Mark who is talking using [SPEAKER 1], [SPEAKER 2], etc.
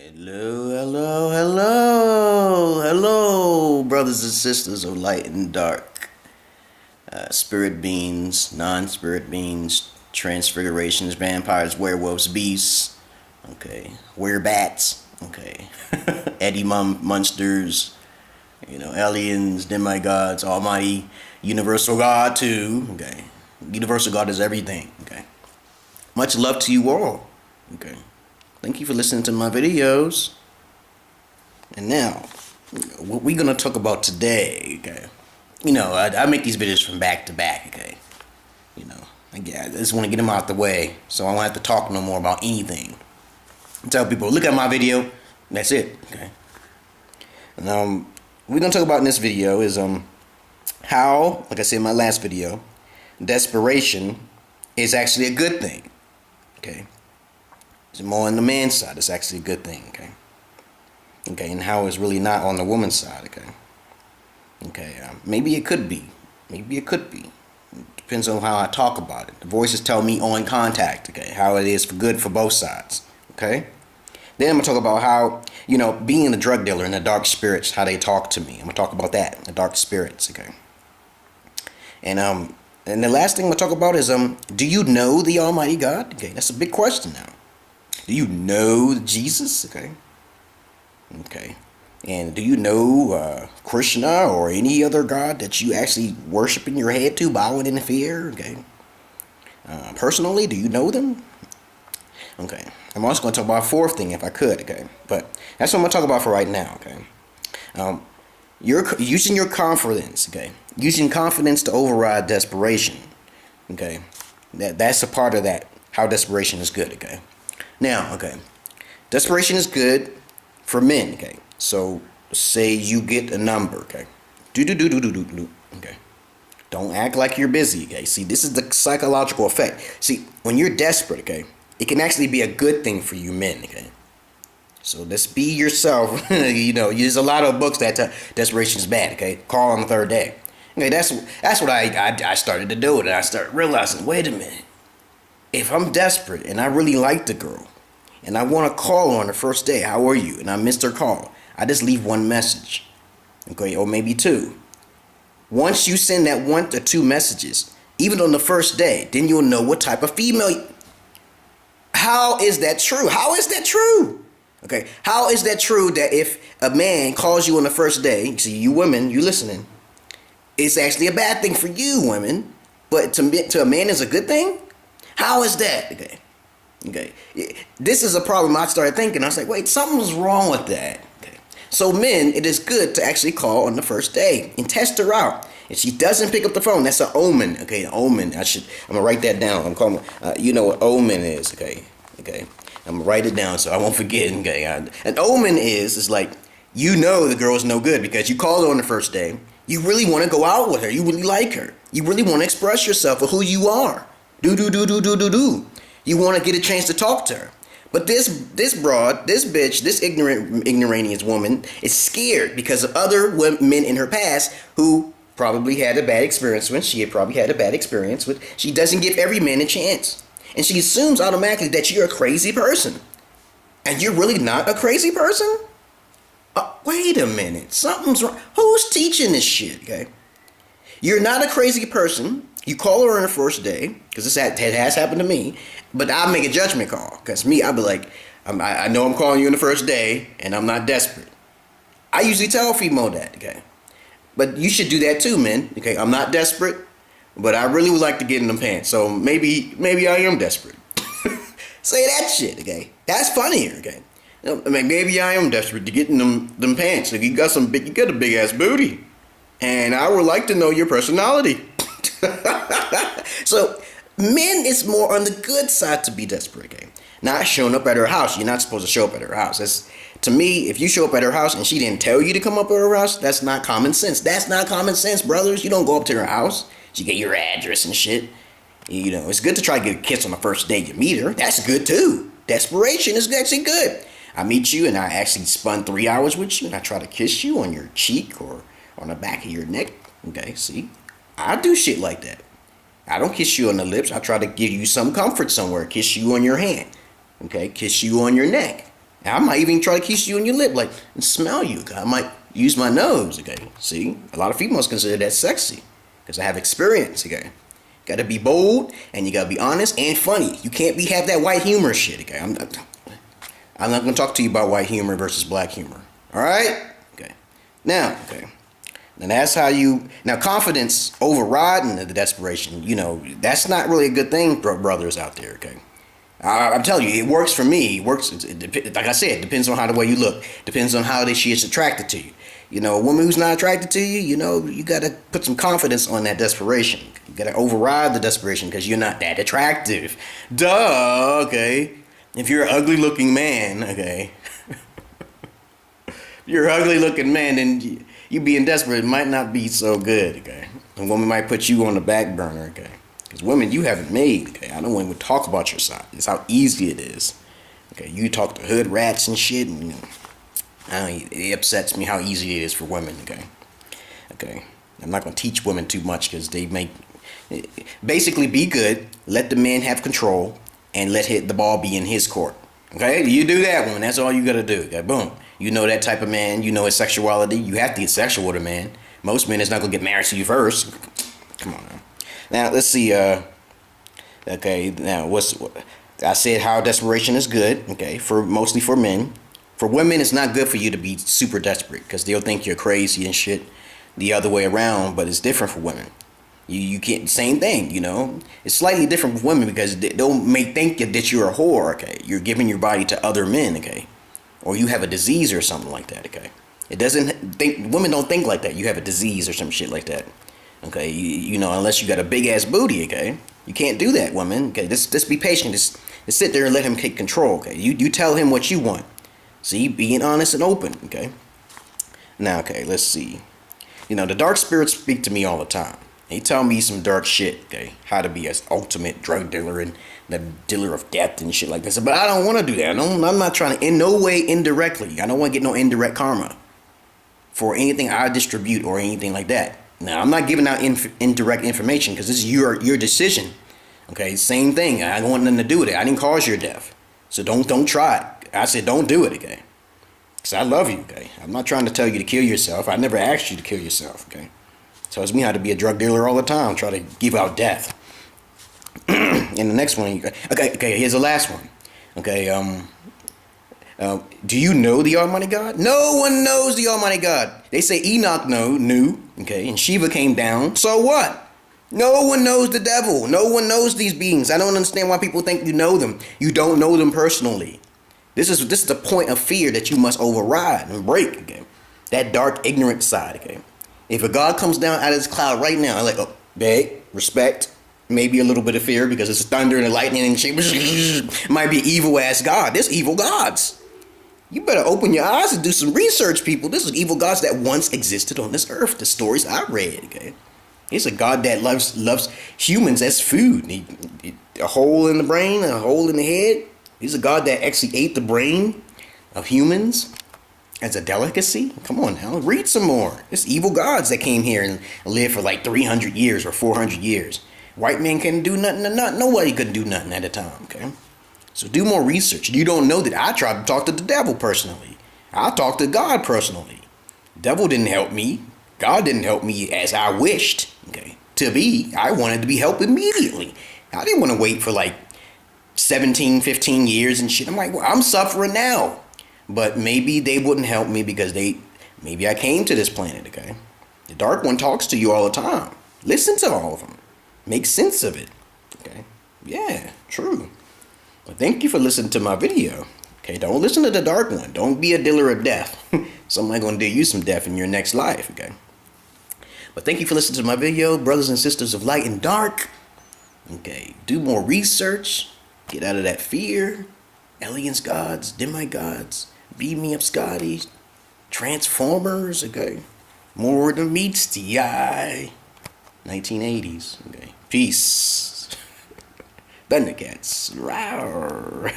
[SPEAKER 1] Hello, brothers and sisters of light and dark, spirit beings, non-spirit beings, transfigurations, vampires, werewolves, beasts, okay, werebats, okay, Eddie monsters, aliens, demigods, almighty, universal God too, okay, universal God is everything, okay. Much love to you all, okay. Thank you for listening to my videos. And now, what we're going to talk about today, okay? I make these videos from back to back, okay? I just want to get them out the way so I don't have to talk no more about anything. I tell people, look at my video, and that's it, okay? And we're going to talk about in this video is how, like I said in my last video, desperation is actually a good thing, okay? It's more on the man's side. It's actually a good thing, okay? Okay, and how it's really not on the woman's side, okay? Okay, maybe it could be. Maybe it could be. It depends on how I talk about it. The voices tell me on contact, okay? How it is for good for both sides, okay? Then I'm going to talk about how, being a drug dealer and the dark spirits, how they talk to me. I'm going to talk about that, the dark spirits, okay? And the last thing I'm going to talk about is, do you know the Almighty God? Okay, that's a big question now. Do you know Jesus? Okay. Okay. And do you know Krishna or any other God that you actually worship in your head to, bowing in fear? Okay. Personally, do you know them? Okay. I'm also going to talk about a fourth thing if I could. Okay. But that's what I'm going to talk about for right now. Okay. You're using your confidence. Okay. Using confidence to override desperation. Okay. That's a part of that. How desperation is good. Okay. Now, okay, desperation is good for men, okay? So, say you get a number, okay? Okay. Don't act like you're busy, okay? See, this is the psychological effect. See, when you're desperate, okay, it can actually be a good thing for you men, okay? So, just be yourself. There's a lot of books that desperation is bad, okay? Call on the third day. Okay, that's what I started to do, and I started realizing, wait a minute. If I'm desperate and I really like the girl and I want to call her on the first day, how are you? And I missed her call, I just leave one message, okay, or maybe two. Once you send that 1 to 2 messages, even on the first day, then you'll know what type of female. How is that true? How is that true? Okay, how is that true that if a man calls you on the first day, see, you women, you listening, it's actually a bad thing for you women, but to a man is a good thing? How is that? Okay. This is a problem I started thinking. I was like, wait, something's wrong with that. Okay. So men, it is good to actually call on the first day and test her out. If she doesn't pick up the phone, that's an omen. Okay, an omen. I'm gonna write that down. I'm calling. You know what omen is? Okay. I'm gonna write it down so I won't forget. Okay. An omen is like the girl's no good because you called her on the first day. You really want to go out with her. You really like her. You really want to express yourself for who you are. Do. You want to get a chance to talk to her. But this broad, this bitch, this ignoramus woman is scared because of other men in her past who probably had a bad experience with. She doesn't give every man a chance. And she assumes automatically that you're a crazy person. And you're really not a crazy person? Wait a minute. Something's wrong. Who's teaching this shit, okay? You're not a crazy person. You call her on the first day, because it has happened to me, but I'll make a judgment call. Because I'll be like, I know I'm calling you on the first day, and I'm not desperate. I usually tell female that, okay? But you should do that too, men, okay? I'm not desperate, but I really would like to get in them pants, so maybe I am desperate. Say that shit, okay? That's funnier, okay? Maybe I am desperate to get in them pants. Like you got a big ass booty, and I would like to know your personality. So men is more on the good side to be desperate, okay? Not showing up at her house. You're not supposed to show up at her house. To me, if you show up at her house and she didn't tell you to come up at her house, that's not common sense. That's not common sense, brothers. You don't go up to her house. She get your address and shit. It's good to try to get a kiss on the first day you meet her. That's good too. Desperation is actually good. I meet you and I actually spend 3 hours with you and I try to kiss you on your cheek or on the back of your neck. Okay, see? I do shit like that. I don't kiss you on the lips. I try to give you some comfort somewhere. Kiss you on your hand. Okay? Kiss you on your neck. And I might even try to kiss you on your lip, like, and smell you. I might use my nose, okay? See? A lot of females consider that sexy because I have experience, okay? Gotta be bold, and you gotta be honest and funny. You can't have that white humor shit, okay? I'm not gonna talk to you about white humor versus black humor. Alright? Okay. Now, okay. And that's how now confidence overriding the desperation, that's not really a good thing for brothers out there, okay? I'm telling you, it works for me. It works, like I said, it depends on how the way you look. Depends on how she is attracted to you. A woman who's not attracted to you, you got to put some confidence on that desperation. You got to override the desperation because you're not that attractive. Duh, okay? If you're an ugly looking man, okay? If you're an ugly looking man, then you being desperate might not be so good, okay? A woman might put you on the back burner, okay? Because women, you haven't made, okay? I don't want to talk about your side. It's how easy it is. Okay, you talk to hood rats and shit, and it upsets me how easy it is for women, okay? Okay, I'm not going to teach women too much because they basically be good, let the man have control, and let the ball be in his court. Okay, you do that one, that's all you got to do. Okay, boom. You know that type of man, you know his sexuality, you have to get sexual with a man. Most men is not going to get married to you first. Come on now. Now, let's see, okay, now, I said how desperation is good, okay, mostly for men. For women, it's not good for you to be super desperate, because they'll think you're crazy and shit the other way around, but it's different for women. You can't, same thing, It's slightly different with women, because they'll think that you're a whore, okay? You're giving your body to other men, okay? Or you have a disease or something like that, okay? Women don't think like that, you have a disease or some shit like that. Okay, unless you got a big ass booty, okay? You can't do that, woman. Okay, just be patient. Just sit there and let him take control, okay? You tell him what you want. See, being honest and open, okay? Now, okay, let's see. The dark spirits speak to me all the time. They tell me some dark shit, okay? How to be an ultimate drug dealer and the dealer of death and shit like this. But I don't want to do that. I'm not trying to, in no way indirectly. I don't want to get no indirect karma for anything I distribute or anything like that. Now, I'm not giving out indirect information because this is your decision. Okay, same thing. I don't want nothing to do with it. I didn't cause your death. So don't try it. I said don't do it, okay? Because I love you, okay? I'm not trying to tell you to kill yourself. I never asked you to kill yourself, okay? Tells me how to be a drug dealer all the time. Try to give out death. And the next one, okay, here's the last one. Okay, do you know the Almighty God? No one knows the Almighty God. They say Enoch knew, okay, and Shiva came down. So what? No one knows the devil. No one knows these beings. I don't understand why people think you know them. You don't know them personally. This is the point of fear that you must override and break, okay? That dark, ignorant side, okay? If a God comes down out of this cloud right now, I'm like, oh, babe, respect, maybe a little bit of fear because it's thunder and lightning and shit. Might be evil ass God. There's evil gods. You better open your eyes and do some research, people. This is evil gods that once existed on this earth. The stories I read, okay? It's a God that loves humans as food. A hole in the brain, a hole in the head. He's a God that actually ate the brain of humans as a delicacy. Come on now, read some more. It's evil gods that came here and lived for like 300 years or 400 years. White man couldn't do nothing. Nobody couldn't do nothing at the time, okay? So do more research. You don't know that I tried to talk to the devil personally. I talked to God personally. Devil didn't help me. God didn't help me as I wished, okay, to be. I wanted to be helped immediately. I didn't want to wait for like 17, 15 years and shit. I'm like, well, I'm suffering now. But maybe they wouldn't help me because maybe I came to this planet, okay? The Dark One talks to you all the time. Listen to all of them. Make sense of it, okay? Yeah, true. But thank you for listening to my video. Okay, don't listen to the Dark One. Don't be a dealer of death. Somebody gonna deal you some death in your next life, okay? But thank you for listening to my video, brothers and sisters of light and dark. Okay, do more research. Get out of that fear. Aliens, gods, demigods, beat me up, Scotty. Transformers, okay? More than meets the eye. 1980s, okay? Peace. Thundercats. Rawr.